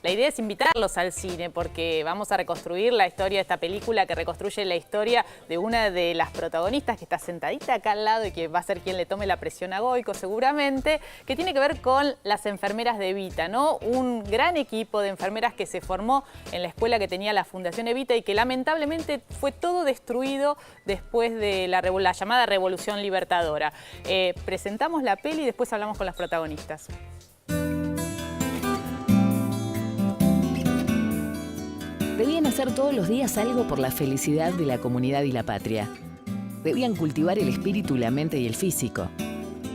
la idea es invitarlos al cine porque vamos a reconstruir la historia de esta película que reconstruye la historia de una de las protagonistas que está sentadita acá al lado y que va a ser quien le tome la presión a Goico seguramente, que tiene que ver con las enfermeras de Evita, ¿no? Un gran equipo de enfermeras que se formó en la escuela que tenía la Fundación Evita y que lamentablemente fue todo destruido después de la llamada Revolución Libertadora. Presentamos la peli y después hablamos con las protagonistas. Debían hacer todos los días algo por la felicidad de la comunidad y la patria. Debían cultivar el espíritu, la mente y el físico.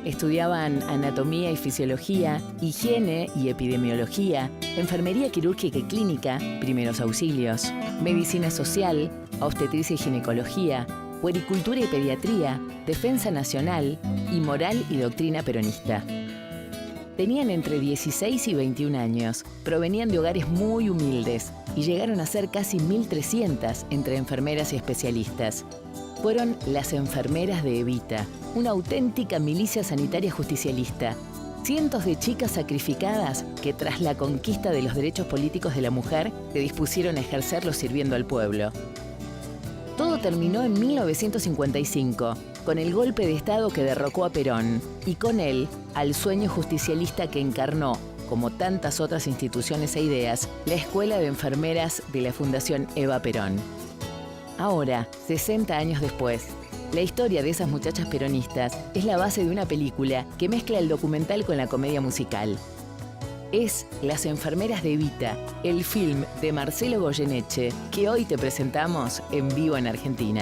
Estudiaban anatomía y fisiología, higiene y epidemiología, enfermería quirúrgica y clínica, primeros auxilios, medicina social, obstetricia y ginecología, puericultura y pediatría, defensa nacional y moral y doctrina peronista. Tenían entre 16 y 21 años, provenían de hogares muy humildes y llegaron a ser casi 1.300 entre enfermeras y especialistas. Fueron las enfermeras de Evita, una auténtica milicia sanitaria justicialista. Cientos de chicas sacrificadas que tras la conquista de los derechos políticos de la mujer se dispusieron a ejercerlos sirviendo al pueblo. Todo terminó en 1955, con el golpe de Estado que derrocó a Perón, y con él, al sueño justicialista que encarnó, como tantas otras instituciones e ideas, la Escuela de Enfermeras de la Fundación Eva Perón. Ahora, 60 años después, la historia de esas muchachas peronistas es la base de una película que mezcla el documental con la comedia musical. Es Las enfermeras de Evita, el film de Marcelo Goyeneche, que hoy te presentamos en vivo en Argentina.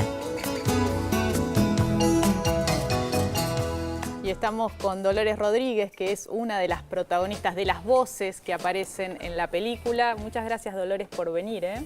Y estamos con Dolores Rodríguez, que es una de las protagonistas de las voces que aparecen en la película. Muchas gracias, Dolores, por venir, ¿eh?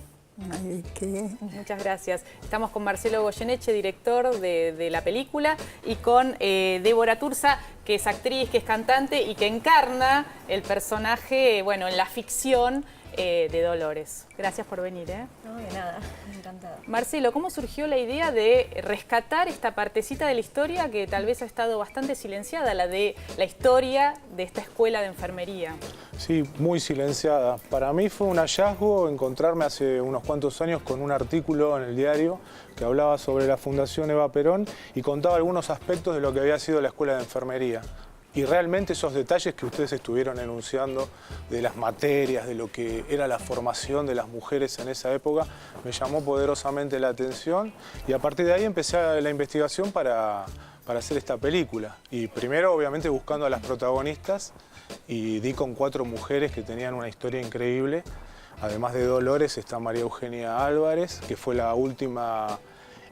Ay, ¿qué? Muchas gracias. Estamos con Marcelo Goyeneche, director de la película, y con Débora Turza, que es actriz, que es cantante y que encarna el personaje, bueno, en la ficción de Dolores. Gracias por venir, ¿eh? No, de nada, encantada. Marcelo, ¿cómo surgió la idea de rescatar esta partecita de la historia que tal vez ha estado bastante silenciada, la de la historia de esta escuela de enfermería? Sí, muy silenciada. Para mí fue un hallazgo encontrarme hace unos cuantos años con un artículo en el diario que hablaba sobre la Fundación Eva Perón y contaba algunos aspectos de lo que había sido la escuela de enfermería. Y realmente esos detalles que ustedes estuvieron enunciando de las materias, de lo que era la formación de las mujeres en esa época, me llamó poderosamente la atención y a partir de ahí empecé la investigación para hacer esta película. Y primero, obviamente, buscando a las protagonistas y di con 4 mujeres que tenían una historia increíble. Además de Dolores está María Eugenia Álvarez, que fue la última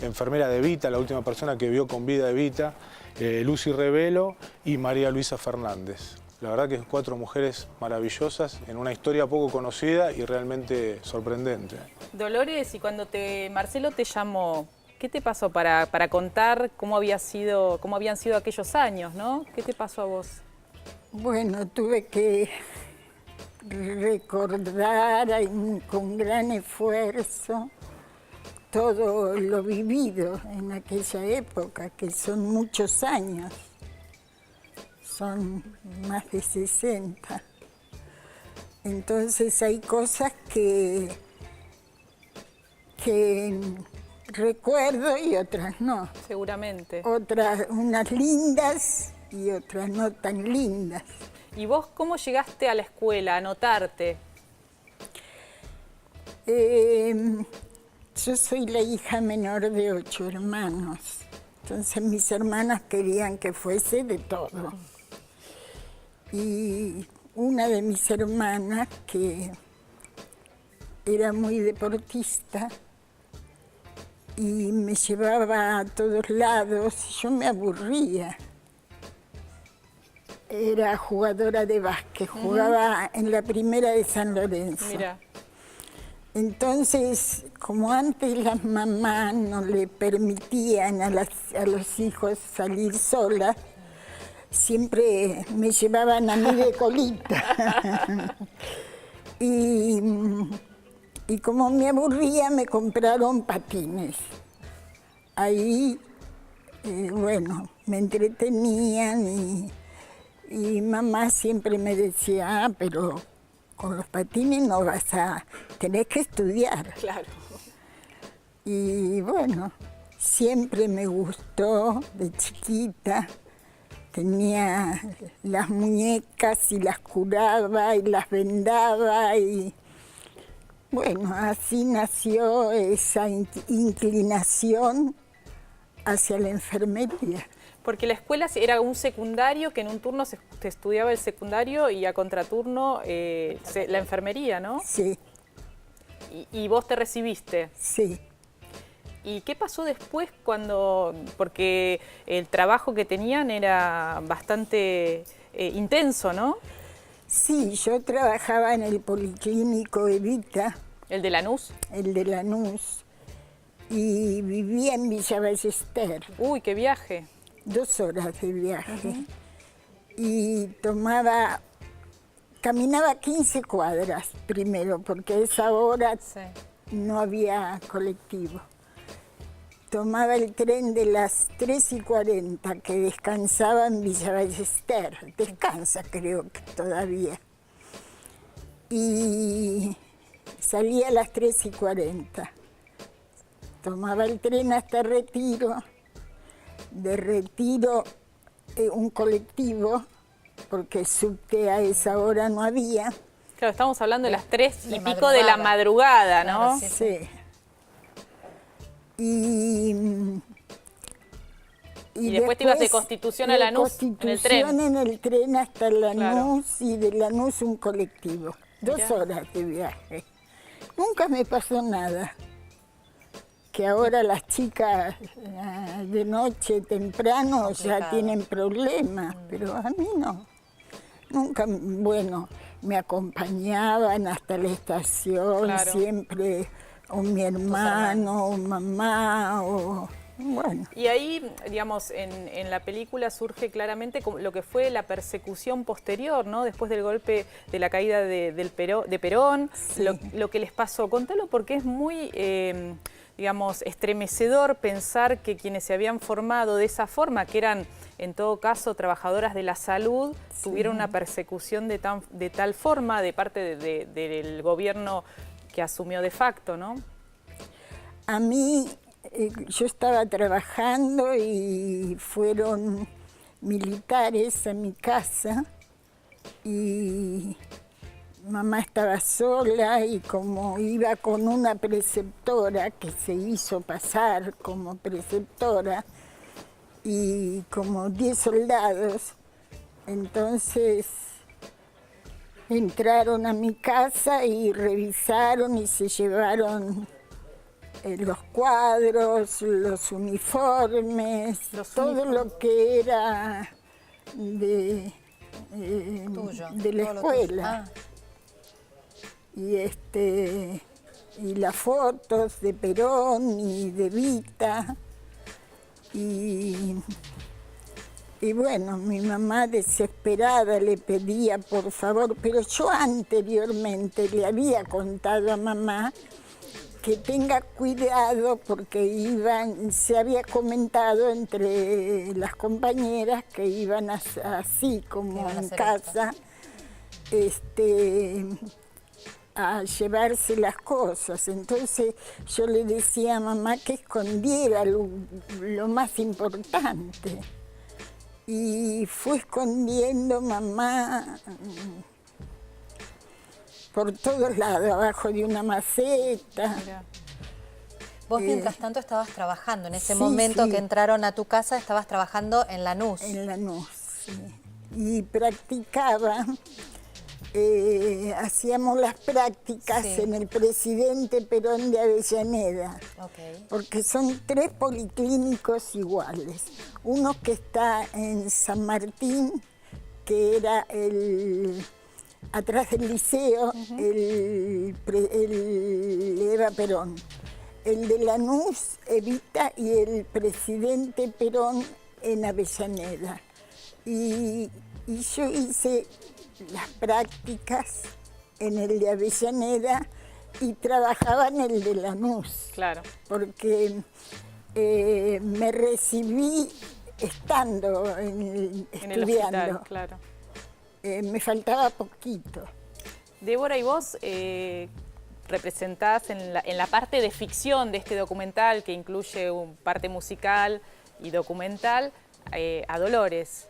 enfermera de Evita, la última persona que vio con vida Evita, Lucy Revelo y María Luisa Fernández. La verdad que 4 mujeres maravillosas en una historia poco conocida y realmente sorprendente. Dolores, y cuando Marcelo te llamó, ¿qué te pasó para contar cómo habían sido aquellos años, ¿no? ¿Qué te pasó a vos? Bueno, tuve que recordar con gran esfuerzo todo lo vivido en aquella época, que son muchos años, son más de 60. Entonces hay cosas que recuerdo y otras no. Seguramente. Otras, unas lindas y otras no tan lindas. ¿Y vos cómo llegaste a la escuela, a anotarte? Yo soy la hija menor de 8 hermanos, entonces mis hermanas querían que fuese de todo. Y una de mis hermanas, que era muy deportista y me llevaba a todos lados, yo me aburría. Era jugadora de básquet, jugaba en la primera de San Lorenzo. Mira. Entonces, como antes las mamás no le permitían a los hijos salir solas, siempre me llevaban a mí de colita. Y como me aburría, me compraron patines. Ahí, bueno, me entretenían y mamá siempre me decía, pero con los patines no tenés que estudiar. Claro. Y bueno, siempre me gustó de chiquita. Tenía las muñecas y las curaba y las vendaba y bueno, así nació esa inclinación hacia la enfermería. Porque la escuela era un secundario, que en un turno se estudiaba el secundario y a contraturno la enfermería, ¿no? Sí. Y vos te recibiste. Sí. ¿Y qué pasó después porque el trabajo que tenían era bastante intenso, ¿no? Sí, yo trabajaba en el Policlínico Evita. ¿El de Lanús? El de Lanús. Y vivía en Villa Ballester. Uy, qué viaje. 2 horas de viaje. Y caminaba 15 cuadras primero, porque a esa hora no había colectivo. Tomaba el tren de las 3:40, que descansaba en Villa Ballester. Descansa, creo que todavía. Y salía a las 3:40. Tomaba el tren hasta Retiro. De Retiro, un colectivo, porque subte a esa hora no había. Claro, estamos hablando de las 3 y pico de la madrugada, ¿no? Claro, sí. Y después te ibas de Constitución a Lanús en el tren. Constitución en el tren hasta Lanús, Claro. y de Lanús un colectivo. 2 horas de viaje. Nunca me pasó nada. Que ahora las chicas de noche temprano ya tienen problemas, pero a mí no. Nunca, bueno, me acompañaban hasta la estación, Claro. siempre, o mi hermano, o mamá, o bueno. Y ahí, digamos, en la película surge claramente lo que fue la persecución posterior, ¿no? Después del golpe de la caída de Perón, Sí. lo que les pasó. Contalo porque es muy, digamos, estremecedor pensar que quienes se habían formado de esa forma, que eran en todo caso trabajadoras de la salud, tuvieron una persecución de tal forma de parte del gobierno que asumió de facto, ¿no? A mí, yo estaba trabajando y fueron militares a mi casa y mamá estaba sola y como iba con una preceptora que se hizo pasar como preceptora y como 10 soldados, entonces entraron a mi casa y revisaron y se llevaron los cuadros, los uniformes, todo lo que era de la escuela. Y las fotos de Perón y de Evita. Y bueno, mi mamá desesperada le pedía por favor, pero yo anteriormente le había contado a mamá que tenga cuidado porque se había comentado entre las compañeras que iban así como en casa a llevarse las cosas. Entonces yo le decía a mamá que escondiera lo más importante. Y fue escondiendo mamá por todos lados, abajo de una maceta. Mira. Vos mientras tanto estabas trabajando, en ese sí, momento sí. que entraron a tu casa estabas trabajando en Lanús. En Lanús, sí. Y practicaba, hacíamos las prácticas en el Presidente Perón de Avellaneda, porque son 3 policlínicos iguales. Uno que está en San Martín, que era atrás del liceo, el Eva Perón. El de Lanús, Evita, y el Presidente Perón en Avellaneda. Y yo hice las prácticas en el de Avellaneda y trabajaba en el de Lanús. Claro. Porque me recibí estando En el estudiando. hospital, claro. Me faltaba poquito. Débora, ¿y vos representás en la parte de ficción de este documental, que incluye parte musical y documental, a Dolores?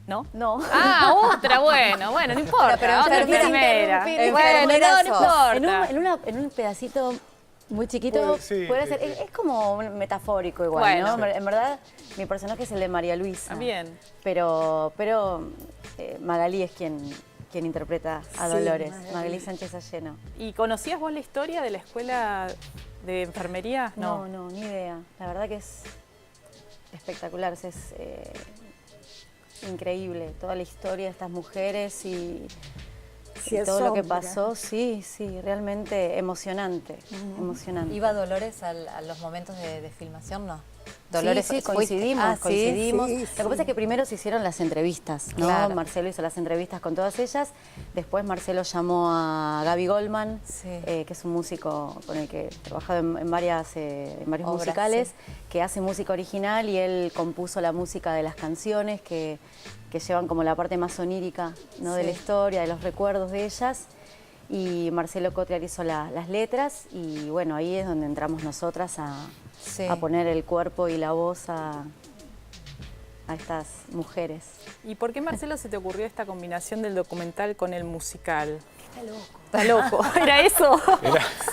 ¿No? No. Ah, otra, bueno, no importa, pero otra enfermera. enfermera. Bueno, no importa. En un pedacito muy chiquito, Sí, puede sí, ser, sí. es como metafórico igual, Bueno. ¿no? En verdad, mi personaje es el de María Luisa. Bien. Pero Magalí es quien interpreta a Sí, Dolores, Magalí. Magalí Sánchez Alleno. ¿Y conocías vos la historia de la escuela de enfermería? No, ni idea. La verdad que es espectacular, es increíble toda la historia de estas mujeres y todo lo que pasó, sí, realmente emocionante, emocionante. ¿Iba Dolores a los momentos de filmación? No. Dolores, sí, coincidimos. Sí, Lo sí. que pasa es que primero se hicieron las entrevistas, ¿no? Claro. Marcelo hizo las entrevistas con todas ellas, después Marcelo llamó a Gaby Goldman, Sí. que es un músico con el que he trabajado en varios Obras, musicales, sí. que hace música original y él compuso la música de las canciones que llevan como la parte más onírica, ¿no? De la historia, de los recuerdos de ellas. Y Marcelo Cotriar hizo las letras y bueno, ahí es donde entramos nosotras a poner el cuerpo y la voz a estas mujeres. ¿Y por qué, Marcelo, se te ocurrió esta combinación del documental con el musical? Está loco. ¿Era eso?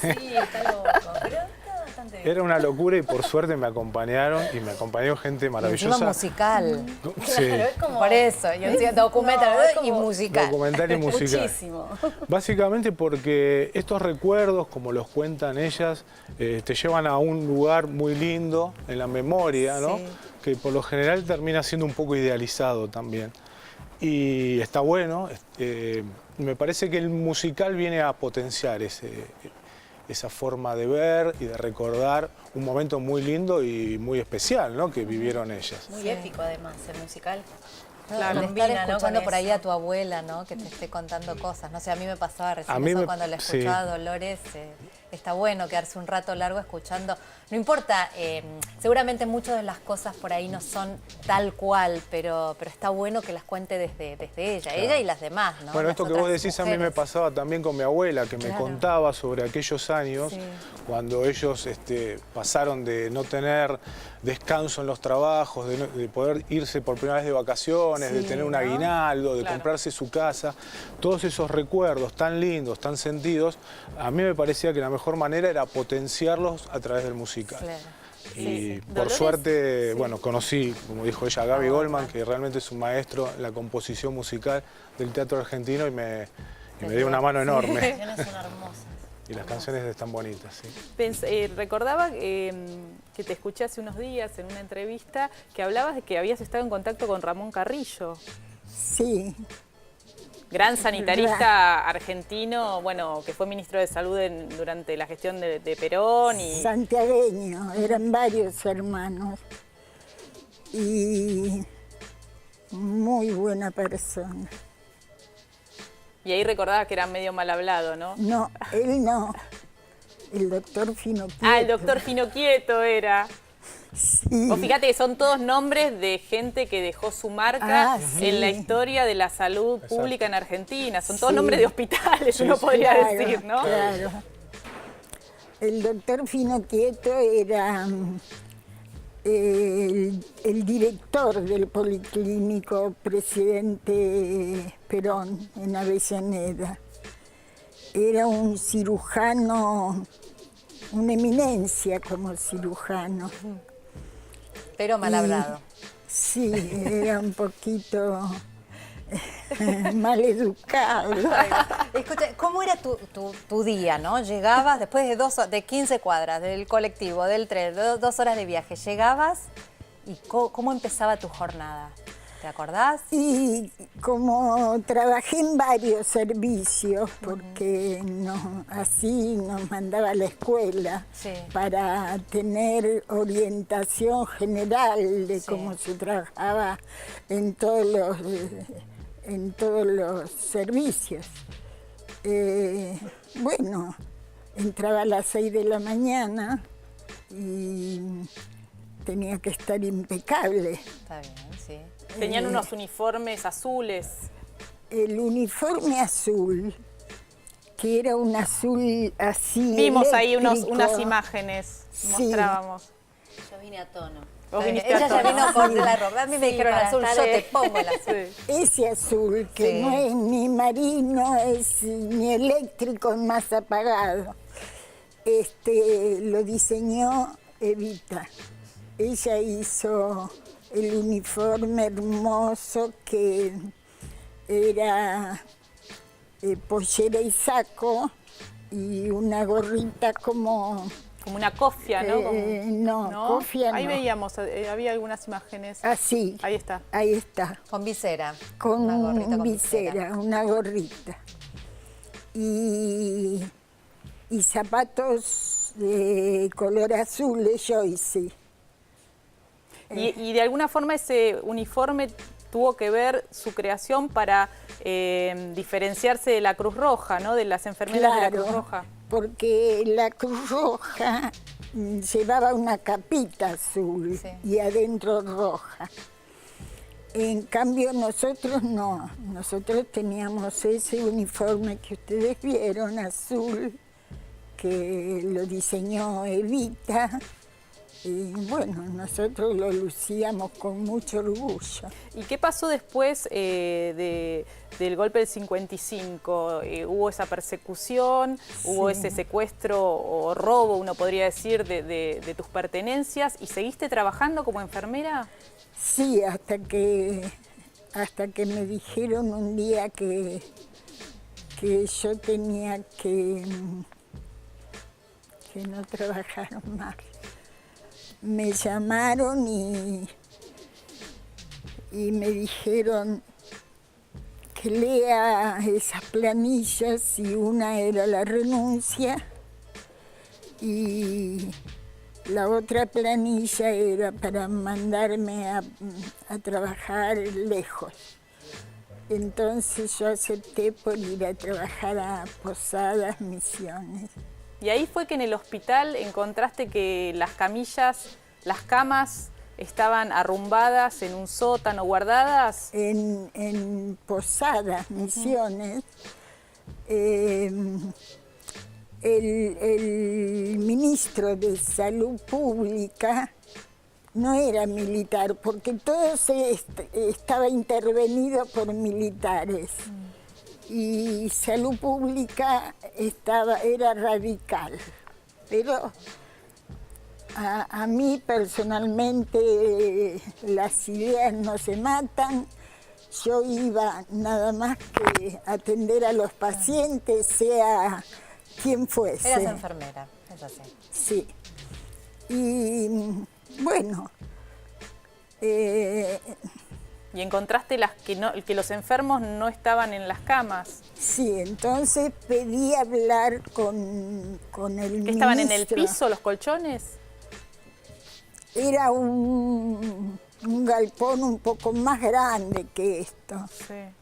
Sí, está loco, pero está bastante bien. Era una locura y por suerte me acompañaron y me acompañó gente Encima maravillosa. musical. Sí, Por eso, yo decía documental y musical. documental y musical. Muchísimo. Básicamente porque estos recuerdos, como los cuentan ellas, te llevan a un lugar muy lindo en la memoria, ¿no? Sí. Que por lo general termina siendo un poco idealizado también. Y está bueno, me parece que el musical viene a potenciar esa forma de ver y de recordar un momento muy lindo y muy especial, ¿no? Que vivieron ellas. Muy épico además, el musical. Claro, De combina, estar ¿no? Cuando por ahí escuchando a tu abuela, ¿no? Que te esté contando cosas. No sé, a mí me pasaba recién A mí eso me- cuando la sí. escuchaba a Dolores. Está bueno quedarse un rato largo escuchando. No importa, seguramente muchas de las cosas por ahí no son tal cual, pero está bueno que las cuente desde ella y las demás, ¿no? Bueno, Las esto que vos otras decís a mí me mujeres. pasaba también con mi abuela, que me Claro. contaba sobre aquellos años Sí. cuando ellos pasaron de no tener descanso en los trabajos, de poder irse por primera vez de vacaciones, de Sí, tener un ¿no? aguinaldo, de Claro. comprarse su casa. Todos esos recuerdos tan lindos, tan sentidos, a mí me parecía que la mejor manera era potenciarlos a través del musical. Claro. Y por Dolores, suerte, bueno, conocí, como dijo ella, a Gaby Goldman, que realmente es un maestro en la composición musical del teatro argentino y me dio una mano enorme. Las canciones son hermosas. Y las canciones están bonitas, sí. Recordaba que te escuché hace unos días en una entrevista que hablabas de que habías estado en contacto con Ramón Carrillo, Sí, gran sanitarista argentino, bueno, que fue ministro de Salud durante la gestión de Perón. santiagueño, eran varios hermanos y muy buena persona. Y ahí recordabas que era medio mal hablado, ¿no? No, él no, el doctor Fino Quieto. Ah, el doctor Fino Quieto era. Sí. Vos fíjate que son todos nombres de gente que dejó su marca Ah, sí. en la historia de la salud pública en Argentina. Son todos Sí. nombres de hospitales, uno podría Claro, decir, ¿no? Claro. El doctor Fino Quieto era el director del Policlínico Presidente Perón en Avellaneda. Era un cirujano, una eminencia como cirujano. Pero mal hablado. Sí, era un poquito mal educado. Escucha, ¿cómo era tu día, no? Llegabas después de 15 cuadras del colectivo, del tren, 2 horas de viaje, llegabas y ¿cómo empezaba tu jornada? ¿Te acordás? Y como trabajé en varios servicios, porque así nos mandaba a la escuela Sí. para tener orientación general de Sí. cómo se trabajaba en todos los servicios. Bueno, entraba a las 6 de la mañana y tenía que estar impecable. Está bien, sí. Tenían unos uniformes azules. El uniforme azul que era un azul así Vimos ahí eléctrico. unas imágenes, Sí. mostrábamos. Yo vine a tono. Vos viniste Ella a ya tono. vino con la ropa. A mí me Sí, dijeron para azul, estar yo ahí. te pongo el azul. Sí. Ese azul, que Sí. no es ni marino, es ni eléctrico, es más apagado. Lo diseñó Evita. Ella hizo el uniforme hermoso que era pollera y saco y una gorrita como... Como una cofia, ¿no? no, cofia Ahí no. veíamos, había algunas imágenes. Así, Ahí está. ahí está. Con visera. Con Una gorrita con visera, una gorrita. Y zapatos de color azul de Joyce. Y de alguna forma ese uniforme tuvo que ver su creación para diferenciarse de la Cruz Roja, ¿no? De las enfermeras de la Cruz Roja. Porque la Cruz Roja llevaba una capita azul Sí. y adentro roja. En cambio nosotros no, nosotros teníamos ese uniforme que ustedes vieron, azul, que lo diseñó Evita. Y bueno, nosotros lo lucíamos con mucho orgullo. ¿Y qué pasó después del golpe del 55? ¿Hubo esa persecución? ¿Hubo ese secuestro o robo, uno podría decir, de tus pertenencias? ¿Y seguiste trabajando como enfermera? Sí, hasta que me dijeron un día que yo tenía que no trabajar más. Me llamaron y me dijeron que lea esas planillas y una era la renuncia y la otra planilla era para mandarme a trabajar lejos. Entonces yo acepté por ir a trabajar a Posadas Misiones. Y ahí fue que en el hospital encontraste que las camillas, las camas estaban arrumbadas en un sótano, guardadas. En Posadas Misiones, el ministro de Salud Pública no era militar, porque todo estaba intervenido por militares. Y Salud Pública era radical, pero a mí personalmente las ideas no se matan. Yo iba nada más que atender a los pacientes, sea quien fuese. Eras enfermera, es así. Sí. Y bueno, Y encontraste que los enfermos no estaban en las camas. sí, entonces pedí hablar con el ministro. ¿Que estaban en el piso los colchones? Era un galpón un poco más grande que esto. Sí.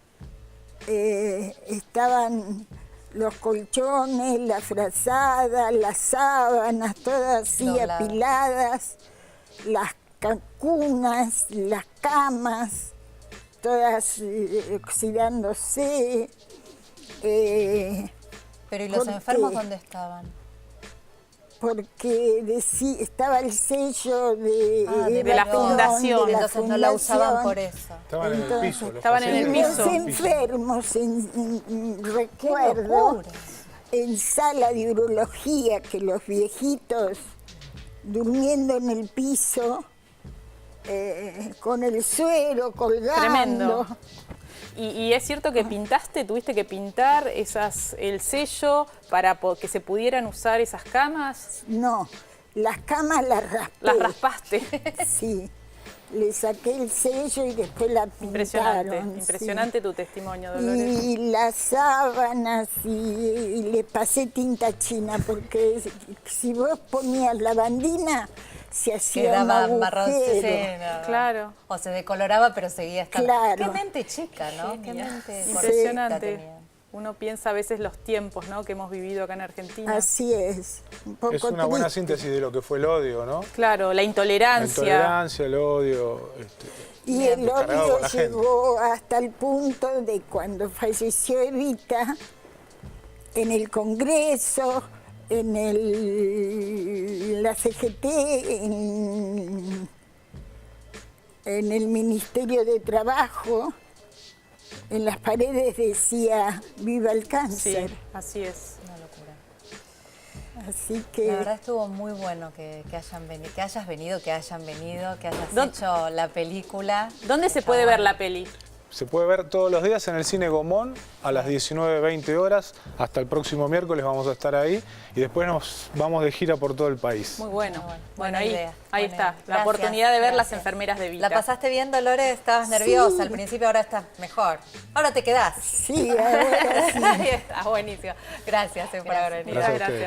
Estaban los colchones, la frazada, las sábanas, todas así Dobladas. apiladas, las cunas, las camas, todas oxidándose. Pero ¿y los ¿por enfermos qué? dónde estaban? Porque estaba el sello de de la Perón, fundación. de la Entonces no la usaban fundación. por eso. Estaban en el Entonces, piso. los estaban en el pacientes Los piso. enfermos, recuerdo, locura! en sala de urología, que los viejitos durmiendo en el piso, con el suero colgando. Tremendo. Y es cierto que tuviste que pintar el sello para que se pudieran usar esas camas. No, las camas las raspé. Las raspaste. Sí, le saqué el sello y después la Impresionante, pintaron. impresionante tu testimonio, Sí. Dolores. Y las sábanas y le pasé tinta china, porque si vos ponías lavandina, se hacía Quedaba un marrón. agujero. Sí, no. Claro. O se decoloraba, pero seguía estando. Claro. Qué mente chica, ¿no? Qué mente correcta Impresionante. tenía. Uno piensa a veces los tiempos, ¿no?, que hemos vivido acá en Argentina. Así es, un poco Es una buena triste. síntesis de lo que fue el odio, ¿no? Claro, la La intolerancia. intolerancia, el odio. Y el Descargado odio con la gente. llegó hasta el punto de cuando falleció Evita, en el Congreso, en la CGT, en el Ministerio de Trabajo. En las paredes decía "Viva el cáncer". Sí, así es. Una locura. Así que La verdad estuvo muy bueno que hayan venido, que hayas venido, que hayas hecho la película. ¿Dónde se puede ver la peli? Se puede ver todos los días en el Cine Gomón a las 19:20 horas. Hasta el próximo miércoles vamos a estar ahí y después nos vamos de gira por todo el país. Muy bueno. Bueno, Bueno, buena ahí, idea, ahí buena está. idea. La Gracias, oportunidad de ver las gracias. enfermeras de Vita. ¿La pasaste bien, Dolores? Estabas nerviosa al principio, ahora estás mejor. Ahora te quedás. sí, ahora sí. Ahí está, buenísimo. Gracias por haber venido. Gracias a ustedes. Gracias.